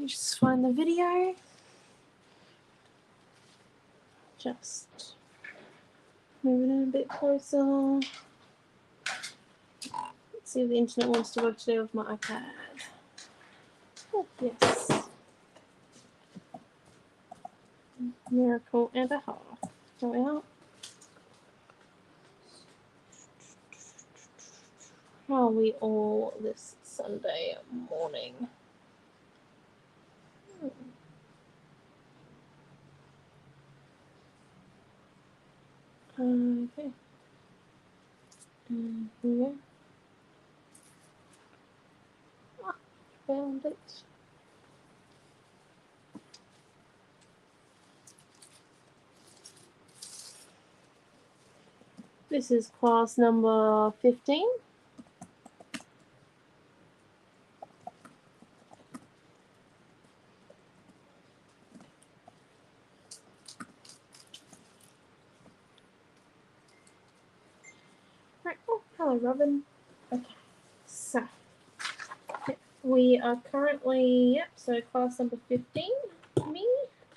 me just find the video. Just move it in a bit closer. Let's see if the internet wants to work today with my iPad. Oh, yes. Miracle and a half. Go out. How are we all this Sunday morning? Okay. Here we go. Ah, found it. This is class number 15. Right. Oh, hello, Robin. Okay, so we are currently, so class number 15, me,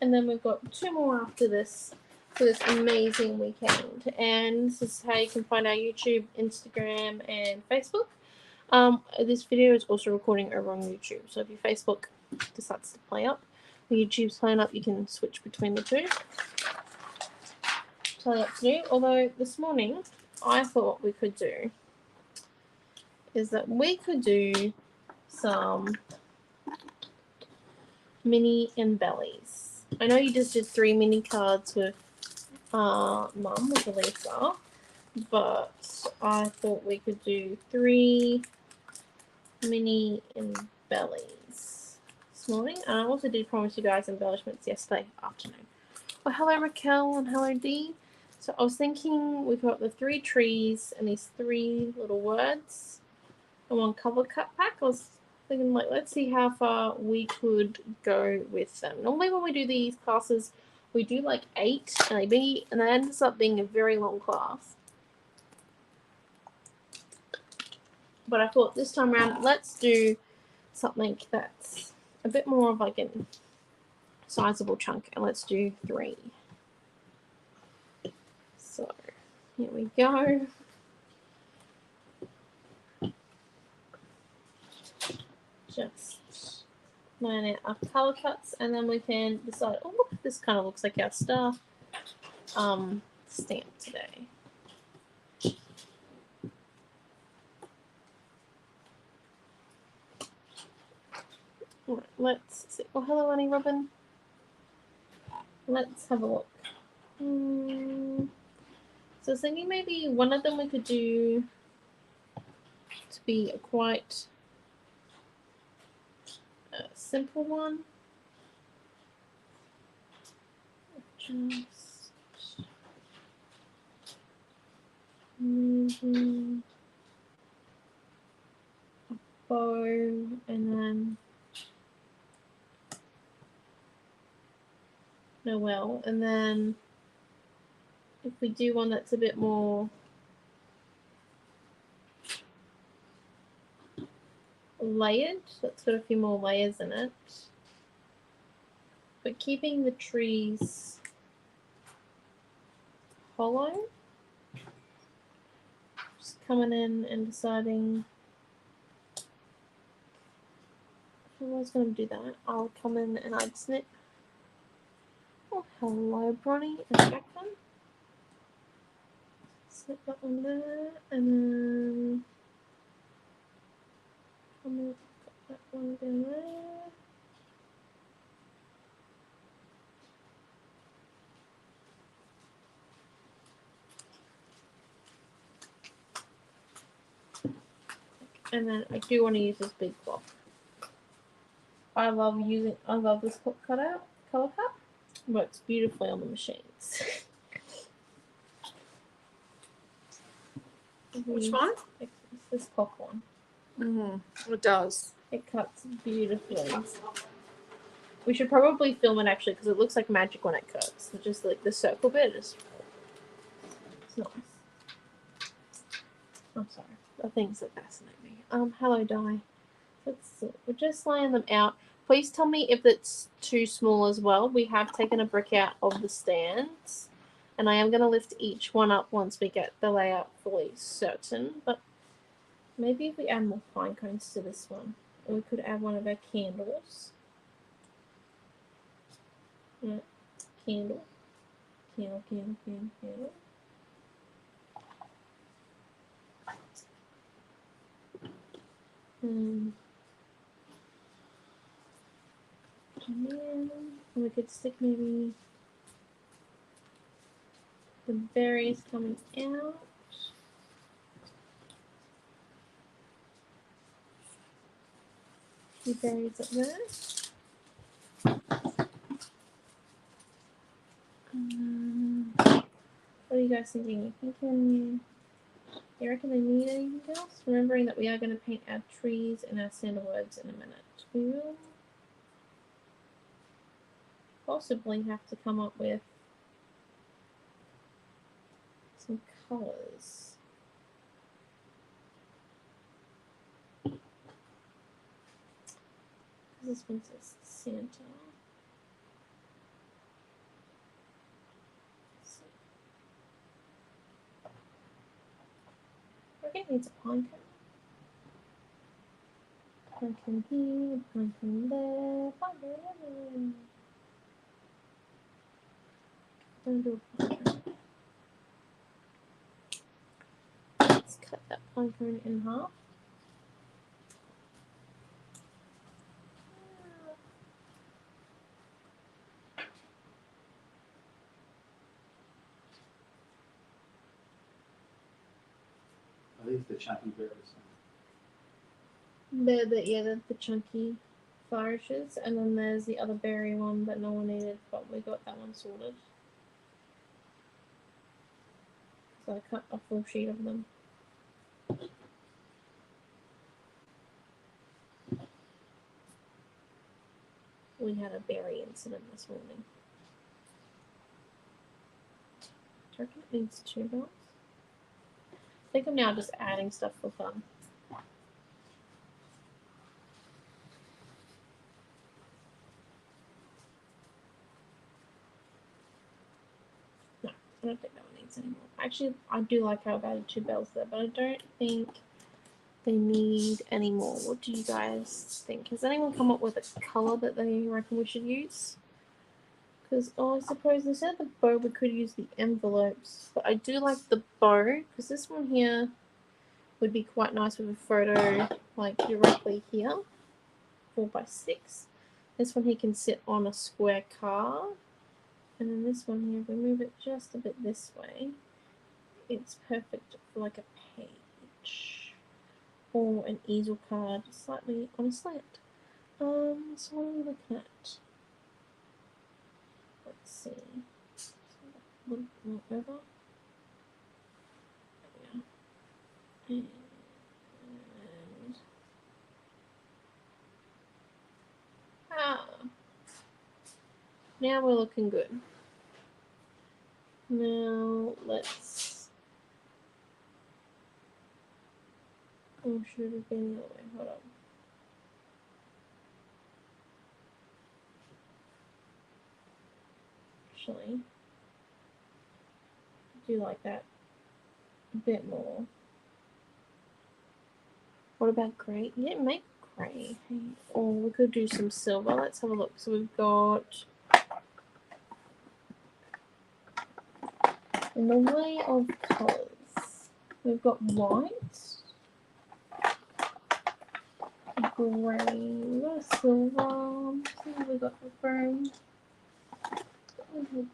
and then we've got 2 more after this for this amazing weekend. And this is how you can find our YouTube, Instagram, and Facebook. This video is also recording over on YouTube, so if your Facebook decides to play up, or YouTube's playing up, you can switch between the two. Totally up to you. Although this morning, I thought what we could do is that we could do some mini Embellies. I know you just did 3 mini cards with Mum, with Elisa, but I thought we could do 3 mini Embellies this morning. And I also did promise you guys embellishments yesterday afternoon. Well, hello Raquel and hello Dee. So I was thinking we've got the 3 trees and these 3 little words and 1 cover cut pack. I was thinking, like, let's see how far we could go with them. Normally when we do these classes, we do like 8 maybe, and that ends up being a very long class. But I thought this time around, let's do something that's a bit more of like a sizable chunk, and let's do 3. So here we go. Just line out our color cuts, and then we can decide, oh look, this kind of looks like our star stamp today. All right, let's see. Oh, hello, Annie Robin. Let's have a look. So I was thinking maybe one of them we could do to be a quite simple one. Just moving a bow, and then Noel, and then if we do one that's a bit more layered, that's got a few more layers in it, but keeping the trees hollow. Just coming in and deciding if I was going to do that, I'll come in and I'd snip. Oh, hello, Bronnie and Jacqueline. Snip that one there, and then I'm going to put that one down there. And then I do want to use this big cloth. I love this color cut. Works beautifully on the machines. Which one? It's this cloth one. It does. It cuts beautifully. We should probably film it actually, because it looks like magic when it cuts. It's just like the circle bit is. It's nice. I'm sorry. The things that fascinate me. Hello, Di. Let's see. We're just laying them out. Please tell me if it's too small as well. We have taken a brick out of the stands, and I am going to lift each one up once we get the layout fully certain, but maybe if we add more pine cones to this one, or we could add one of our candles. Yeah, candle. Candle, candle, candle, candle. And then we could stick maybe the berries coming out. The berries up there. What are you guys thinking? You reckon they need anything else? Remembering that we are going to paint our trees and our sandalwoods in a minute. We will possibly have to come up with some colours. This one says Santa. I reckon it needs a pine cone. Pine cone here, pine cone there, pine cone there. Don't do a pine cone. Let's cut that pine cone in half. Are these the chunky berries? They're the chunky flourishes, and then there's the other berry one that no one needed, but we got that one sorted. So I cut a full sheet of them. We had a berry incident this morning. I reckon it needs 2 bells. I think I'm now just adding stuff for fun. No, I don't think that one needs any more. Actually, I do like how I've added 2 bells there, but I don't think they need any more. What do you guys think? Has anyone come up with a colour that they reckon we should use? Because, I suppose instead of the bow, we could use the envelopes. But I do like the bow, because this one here would be quite nice with a photo, like, directly here. 4x6. This one here can sit on a square card. And then this one here, if we move it just a bit this way, it's perfect for like a page. Or an easel card, slightly on a slant. So what are we looking at? Let's see. A little more over. And now we're looking good. Now let's. Oh, should have been the other way. Hold on. Actually, I do like that a bit more. What about grey? Yeah, make grey. Or we could do some silver. Let's have a look. So we've got, in the way of colours, we've got white, grey, we've got silver, we've got the grey.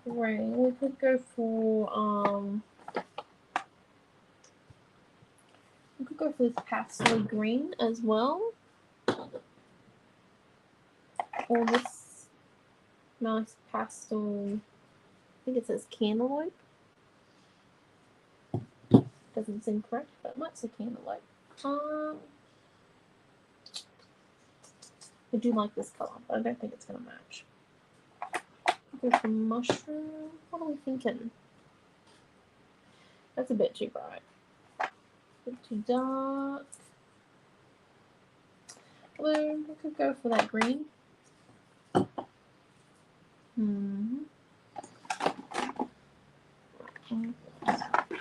Grey. We could go for this pastel green as well. Or this nice pastel, I think it says cantaloupe. Doesn't seem correct, but it might say cantaloupe. I do like this colour, but I don't think it's going to match. Go for mushroom. What are we thinking? That's a bit too bright. A bit too dark. Blue. We could go for that green.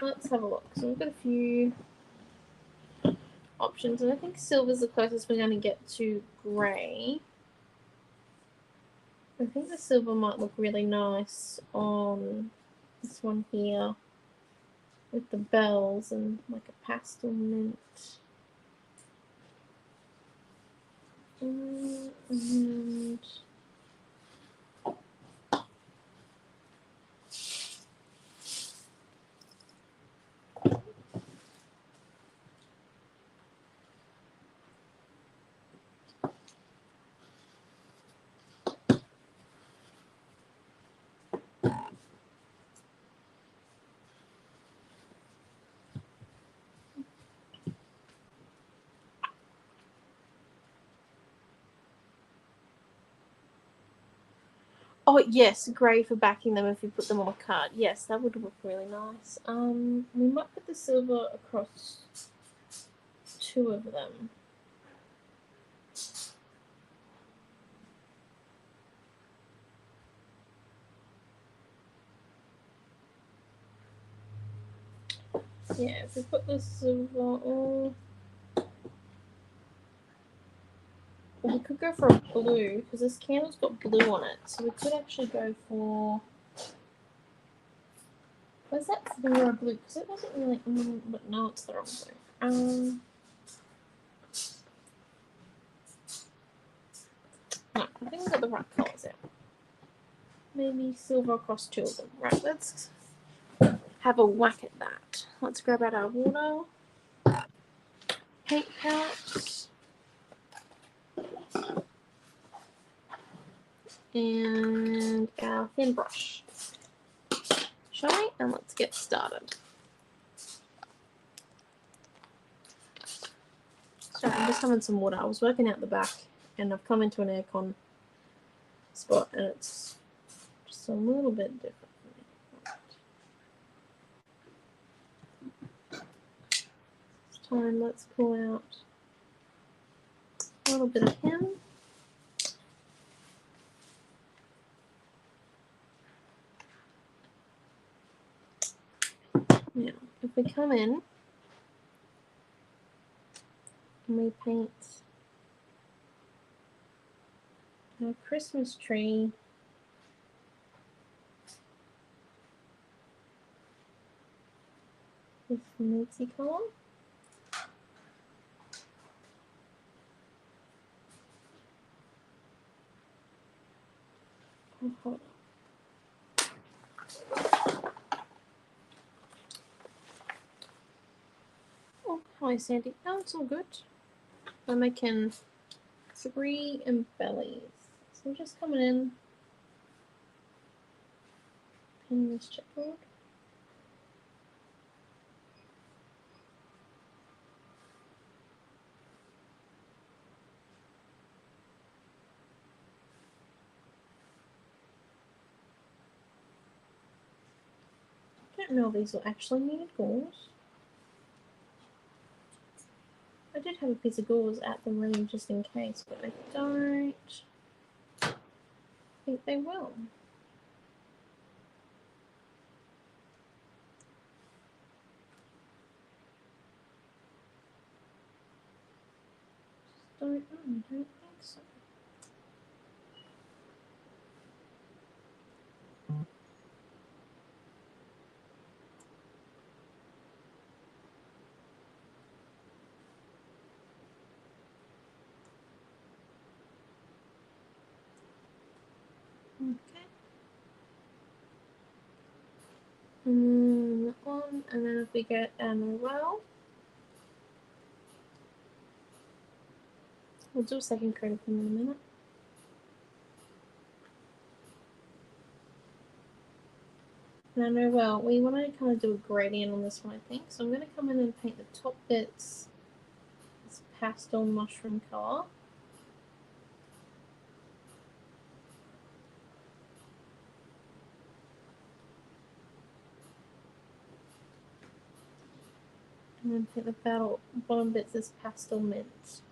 Let's have a look. So we've got a few options, and I think silver's the closest we're going to get to grey. I think the silver might look really nice on this one here with the bells and like a pastel mint. And oh yes, grey for backing them if you put them on a card. Yes, that would look really nice. We might put the silver across two of them. Yeah, if we put the silver on... Well, we could go for a blue, because this candle's got blue on it. So we could actually go for... Was that the wrong blue? Because it wasn't really... but no, it's the wrong blue. No, I think we got the right colours out. Maybe silver across two of them. Right, let's have a whack at that. Let's grab out our water, paint palettes, and our thin brush. Shall we? And let's get started. Sorry, I'm just having some water. I was working out the back and I've come into an aircon spot and it's just a little bit different. This time let's pull out a little bit of him. Now, if we come in and we paint our Christmas tree with minty colour. Oh, hold on. Oh, hi Sandy. No, it's all good. I'm making 3 embellies. So I'm just coming in, pinning this chipboard. I don't know if these will actually need gauze. I did have a piece of gauze at the room just in case, but I don't think they will. Don't know, I don't think so. Okay. And then that one, and then if we get a Noel, we'll do a second coat of them in a minute. And I know, well, we want to kind of do a gradient on this one, I think. So I'm going to come in and paint the top bits this pastel mushroom colour. And then paint the bottom bits this pastel mint.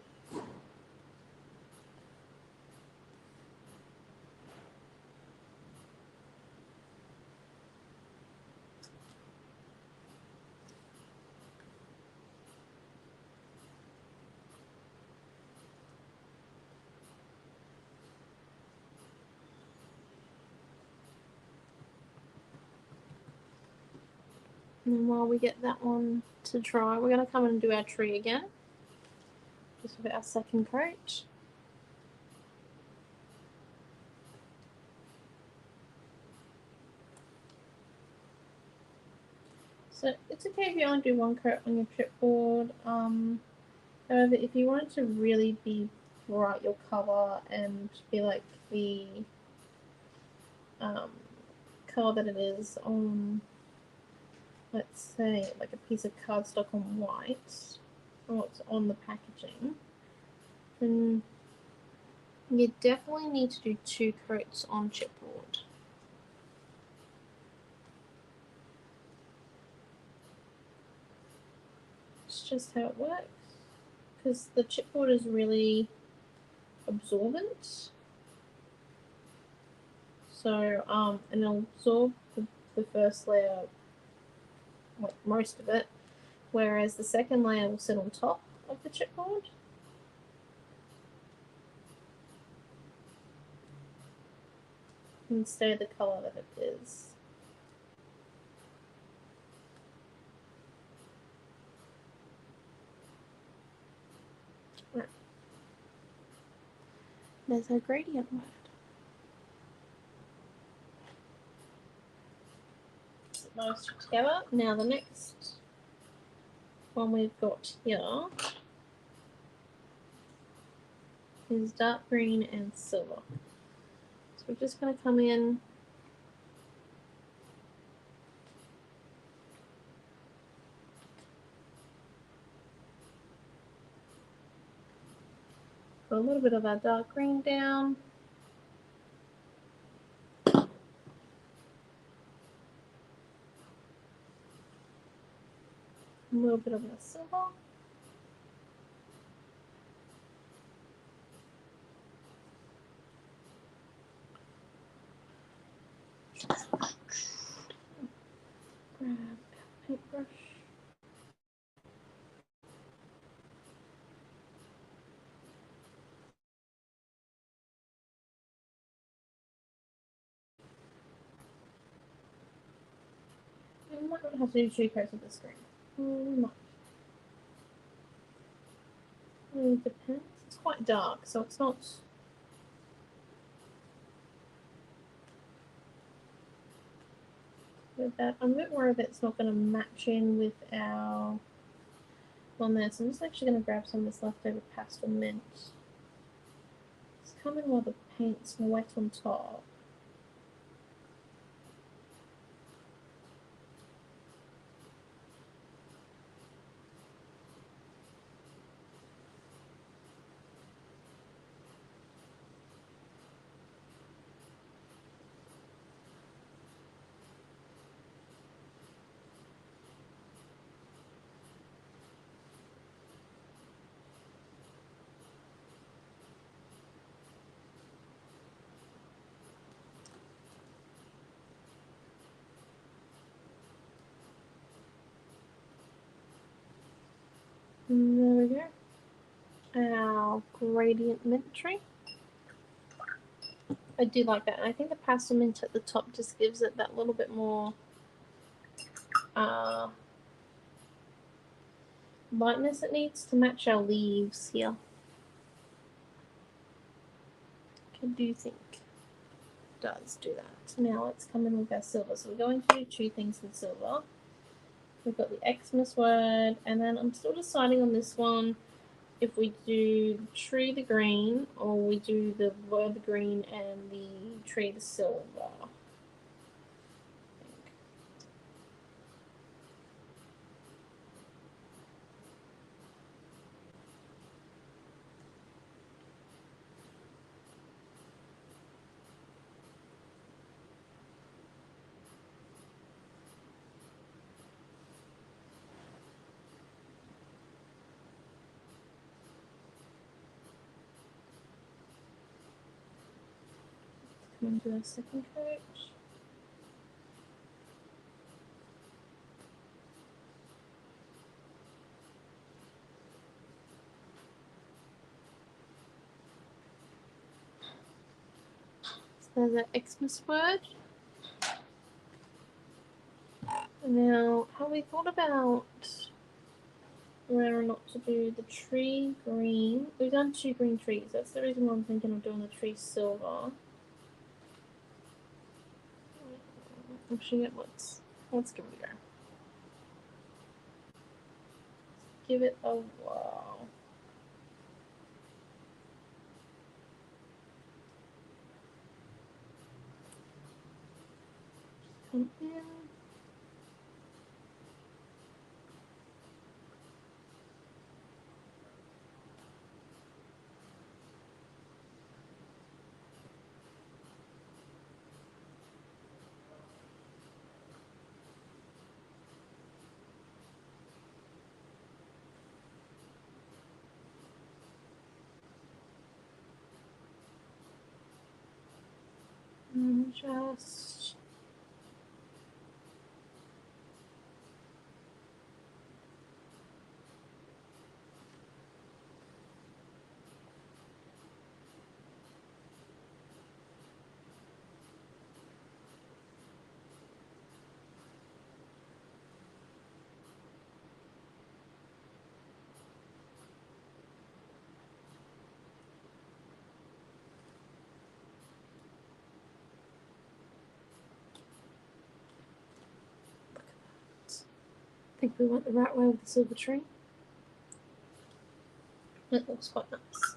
And then while we get that one to dry, we're going to come and do our tree again. Just with our second coat. So it's okay if you only do one coat on your chipboard. However, if you want it to really be bright, your colour, and be like the colour that it is on, let's say, like a piece of cardstock on white, or what's on the packaging, then you definitely need to do 2 coats on chipboard. It's just how it works, because the chipboard is really absorbent. So, and it'll absorb the first layer, well, most of it, whereas the second layer will sit on top of the chipboard. And stay the colour that it is. Right. There's our gradient word. Put those two together. Now the next one we've got here is dark green and silver. So we're just going to come in put a little bit of our dark green down. A little bit of our silver. Grab a paintbrush. We might not have to do 2 coats of this green. We might. It depends. It's quite dark, so it's not. With that, I'm a bit worried that it's not going to match in with our on there. So I'm just actually going to grab some of this leftover pastel mint. It's coming while the paint's wet on top. And there we go. Our gradient mint tree. I do like that. And I think the pastel mint at the top just gives it that little bit more lightness it needs to match our leaves here. I do think it does do that. Now let's come in with our silver. So we're going to do 2 things in silver. We've got the Xmas word, and then I'm still deciding on this one if we do the tree the green or we do the word the green and the tree the silver. Come and do our second coat. So there's our Xmas word. Now, have we thought about whether or not to do the tree green? We've done 2 green trees. That's the reason why I'm thinking of doing the tree silver. Actually, let's give it a go. Give it a whirl. Come in. And just I think we went the right way with the silver tree. It looks quite nice.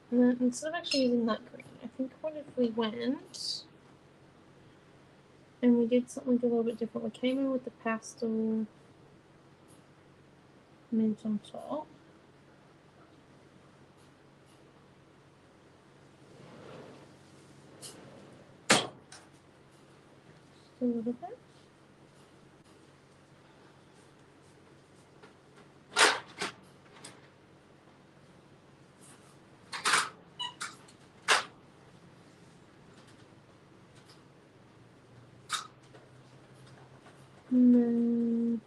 And then instead of actually using that green, I think what if we went and we did something a little bit different. We came in with the pastel mint on top. Just a little bit. And then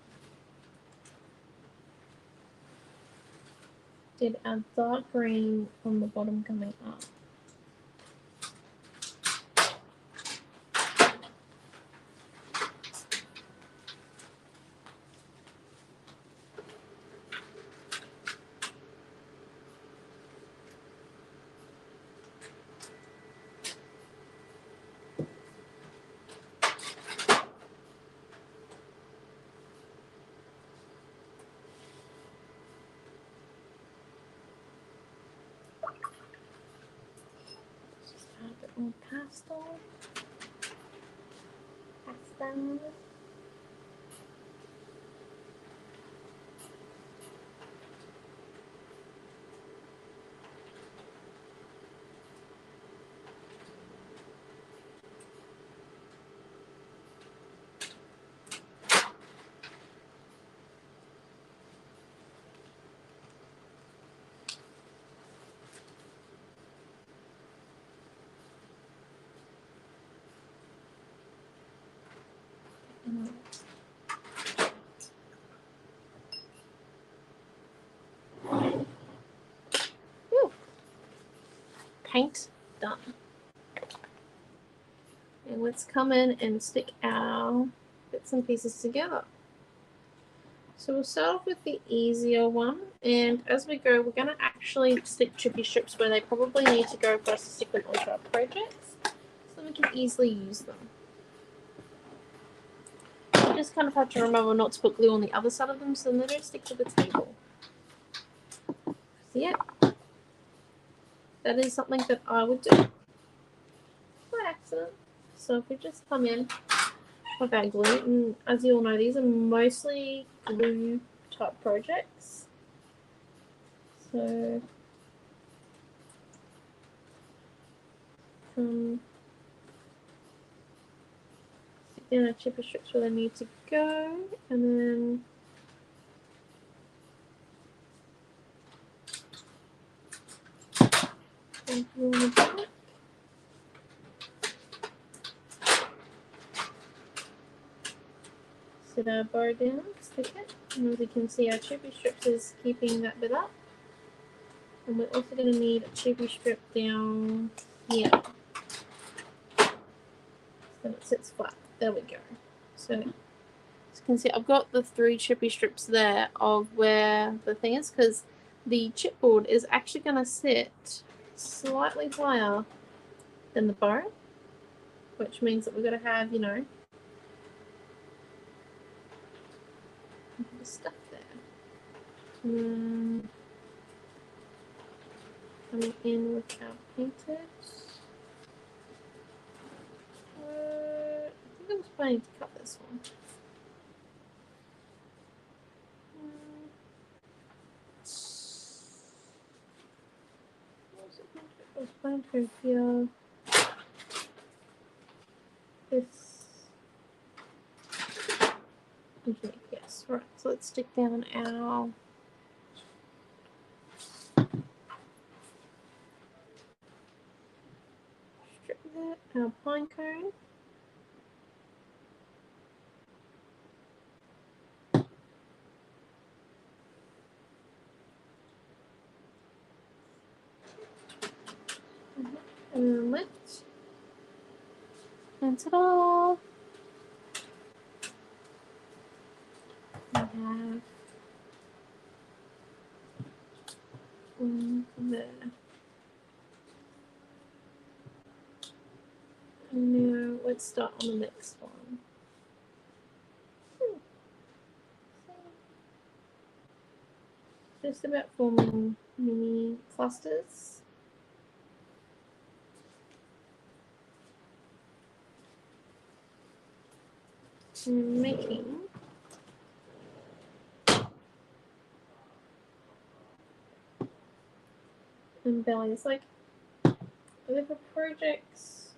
did a dark green on the bottom coming up. Just add a bit more pastel. Pastel. Woo. Paint done. And let's come in and stick our bits and pieces together. So we'll start off with the easier one, and as we go, we're going to actually stick chippy strips where they probably need to go for us to stick them onto our projects, so we can easily use them. You just kind of have to remember not to put glue on the other side of them so they don't stick to the table. So yeah, that is something that I would do by accident. So if we just come in with our glue, and as you all know, these are mostly glue type projects. So stick down our chippy strips where they need to go, and then on the back. Set our bow down, stick it, and as you can see, our chippy strips is keeping that bit up. And we're also going to need a chippy strip down here. So it sits flat. There we go. So as you can see, I've got the 3 chippy strips there of where the thing is, because the chipboard is actually going to sit slightly higher than the bow, which means that we're going to have, you know, the stuff there. Coming in with our painted. I think I was planning to cut this one. I was planning to here. This. Okay, yes, right. So let's stick down our strip that, our pine cone. And then lift. And ta-da! We have one there. And now let's start on the next one. Just about forming mini clusters. And making embellies. Like, with the projects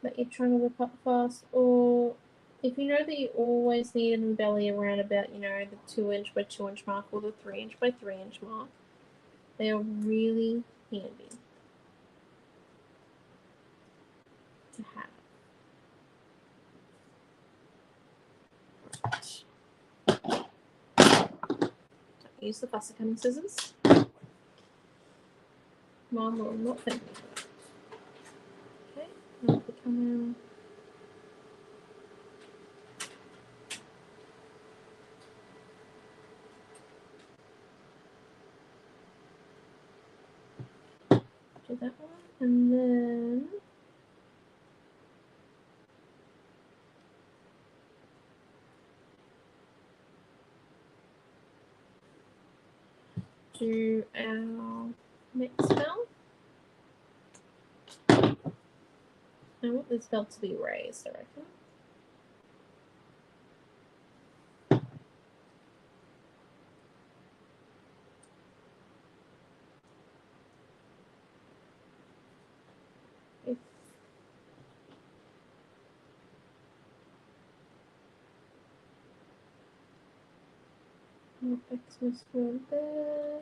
that you're trying to whip up fast, or if you know that you always need an embelly around about, you know, the 2" by 2" mark or the 3" by 3" mark, they are really handy to have. Use the fussy cutting scissors. Mom will not thank me for that. Okay, now if we come in. Do that one, and then do our next bell. I want this bell to be raised, I reckon. If Xmas word there.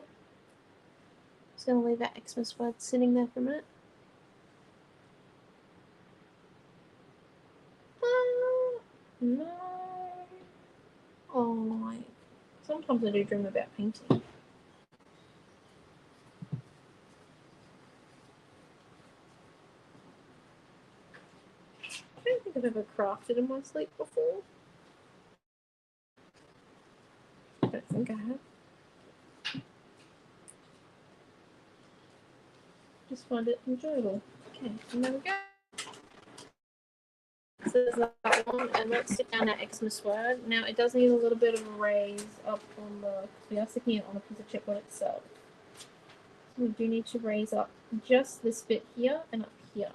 Just gonna leave that Xmas word sitting there for a minute. No. Oh my. Sometimes I do dream about painting. I don't think I've ever crafted in my sleep before. I don't think I have. Just find it enjoyable. Okay, and there we go. So there's that one, and let's stick down our Xmas word. Now it does need a little bit of a raise up on the, we are sticking it on a piece of chipboard itself. So we do need to raise up just this bit here and up here.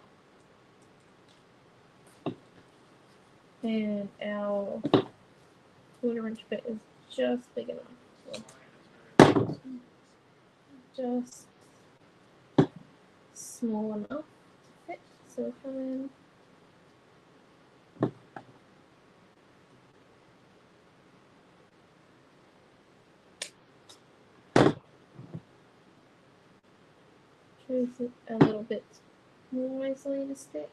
And our 1/4" bit is just big enough. So just small enough to fit. So we'll come in. Choose it a little bit more wisely to stick.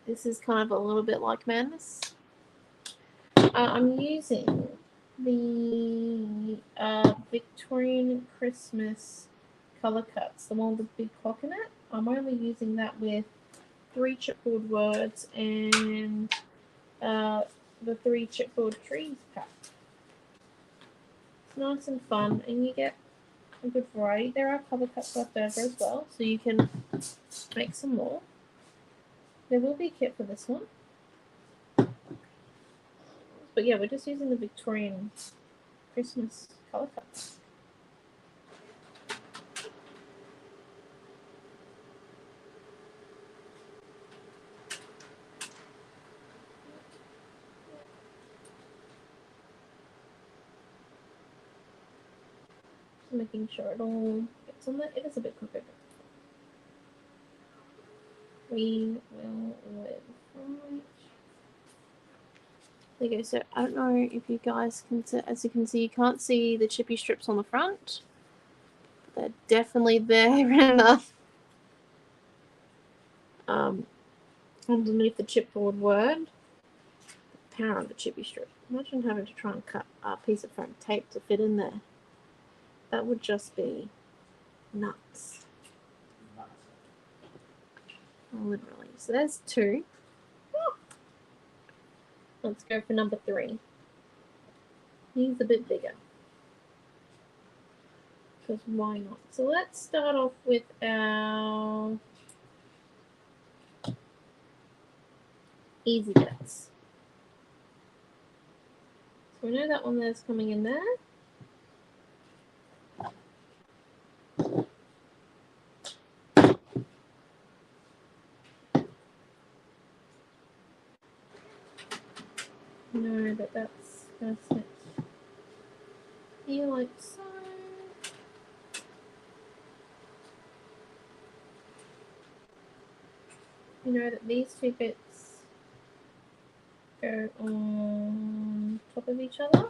This is kind of a little bit like madness. I'm using the Victorian Christmas colour cuts, the one with the big clock in it. I'm only using that with 3 chipboard words and the 3 chipboard trees pack. It's nice and fun, and you get a good variety. There are cover cuts left over as well, so you can make some more. There will be a kit for this one. But yeah, we're just using the Victorian Christmas colour cuts. Just making sure it all gets on there. It is a bit quicker. We will live. Right. There you go. So I don't know if you guys can see, as you can see, you can't see the chippy strips on the front. They're definitely there enough. Underneath the chipboard word. The power of the chippy strip. Imagine having to try and cut a piece of foam tape to fit in there. That would just be nuts. Literally. So there's 2. Let's go for number 3. He's a bit bigger. Because why not? So let's start off with our easy bits. So we know that one there's coming in there. Know that that's going to sit here like so. You know that these 2 bits go on top of each other.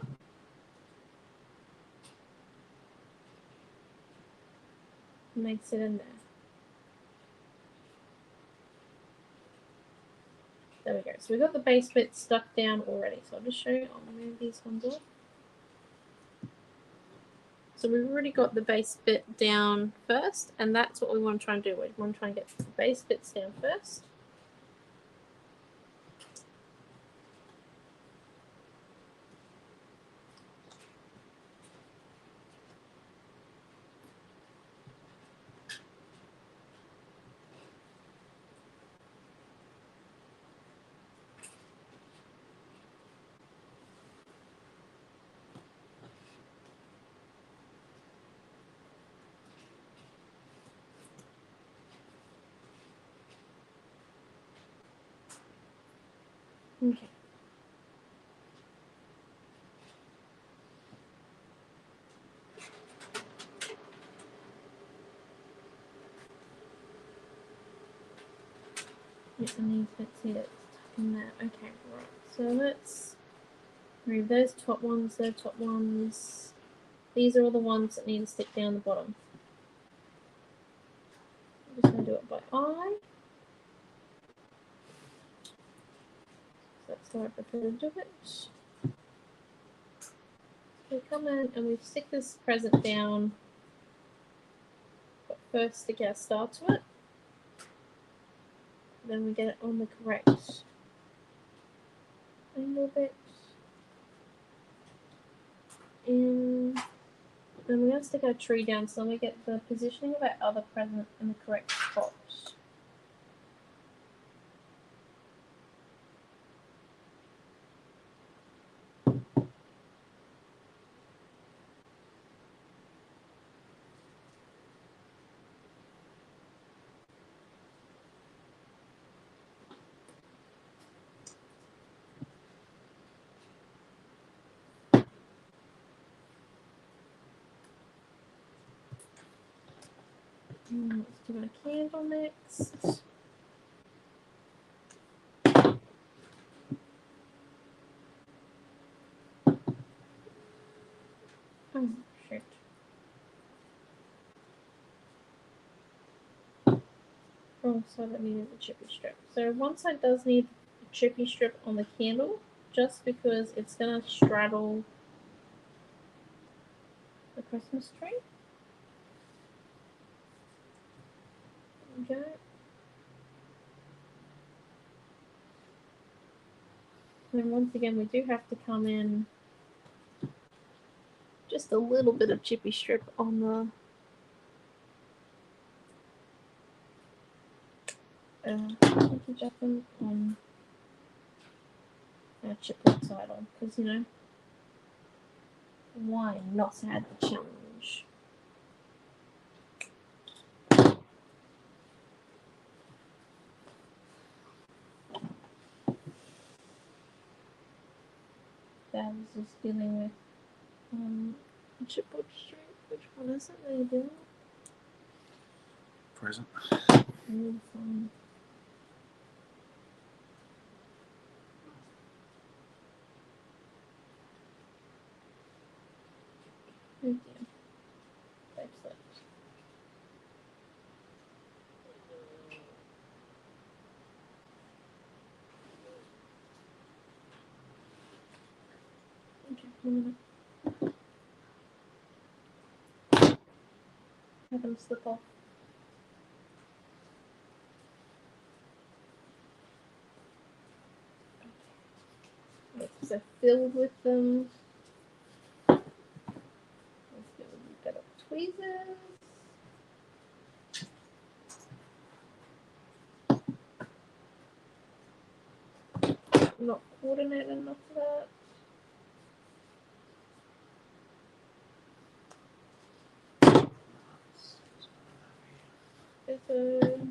And they sit in there. There we go. So we've got the base bit stuck down already. So I'll just show you. I'll move these ones off. So we've already got the base bit down first, and that's what we want to try and do. We want to try and get the base bits down first. Okay. Get the these bits here stuck in there. Okay, right. So let's remove those top ones, those top ones. These are all the ones that need to stick down the bottom. I'm just going to do it by eye. So that's how I prefer to do it. So we come in and we stick this present down, but first stick our star to it. Then we get it on the correct angle bit. And then we're going to stick our tree down so we get the positioning of our other present in the correct spot. Let's do a candle next. Oh, shit. Wrong side that needed the chippy strip. So one side does need a chippy strip on the candle. just because it's going to straddle the Christmas tree. There we go. And once again, we do have to come in just a little bit of chippy strip on the on our chipboard title, because, you know, why not add the challenge? That was just dealing with chipboard strip. Which one is it that you're doing? Present. Really fun. Oh dear. Type select. Okay, I'm gonna have them slip off. Okay, so filled with them. Let's go with a bit of tweezers. Not coordinated enough for that. Scissors.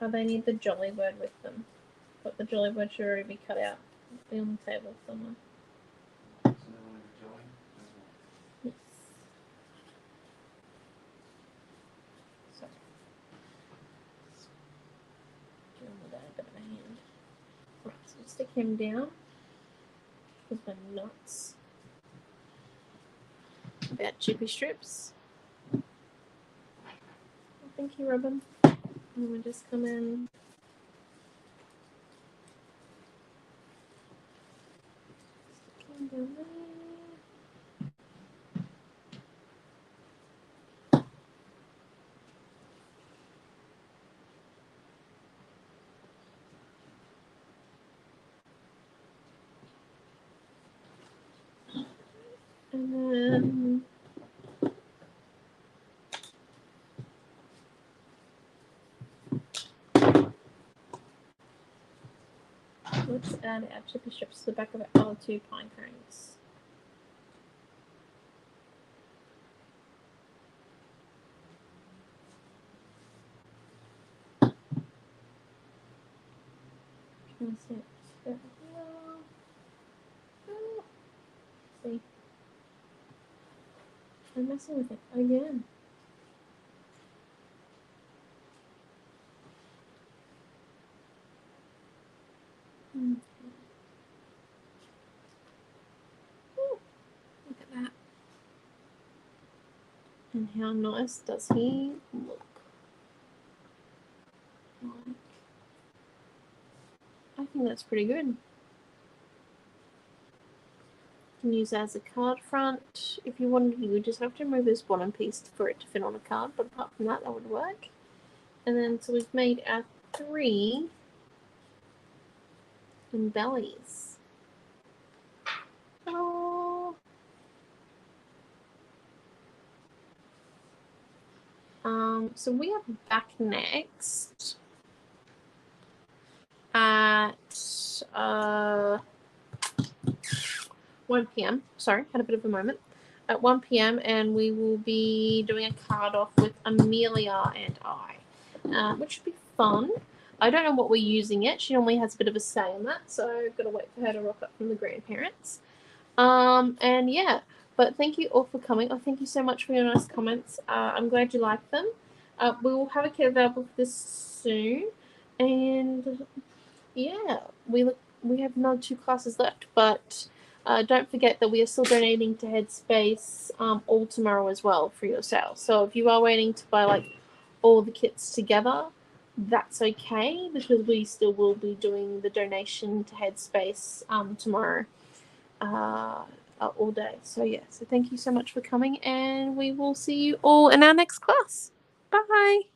Oh, they need the jolly bird with them. But the jolly bird should already be cut out. It'll be on the table somewhere. Yes. Sorry. Doing with that a bit of a hand. Right, so stick him down with my nuts. About chippy strips. Oh, thank you, Robin. And we just come in. Stick him down there. And then let's add our chippy strips to the back of our other two pine cones. Can I see it? Oh, see. I'm messing with it again. Ooh, look at that. And how nice does he look? Like, I think that's pretty good. You can use it as a card front. If you wanted, you would just have to remove this bottom piece for it to fit on a card, but apart from that, that would work. And then, so we've made our 3 Embellies. Oh. So we are back next at 1 p.m. Sorry, had a bit of a moment. At 1 p.m. and we will be doing a card off with Amelia and I, which should be fun. I don't know what we're using yet. She normally has a bit of a say in that, so I've got to wait for her to rock up from the grandparents. And yeah, but thank you all for coming. Oh, thank you so much for your nice comments. I'm glad you liked them. We will have a kit available for this soon, and yeah, we have another 2 classes left, but don't forget that we are still donating to Headspace all tomorrow as well for your sale. So if you are waiting to buy like all the kits together, that's okay, because we still will be doing the donation to Headspace tomorrow all day. So yeah, so thank you so much for coming, and we will see you all in our next class. Bye.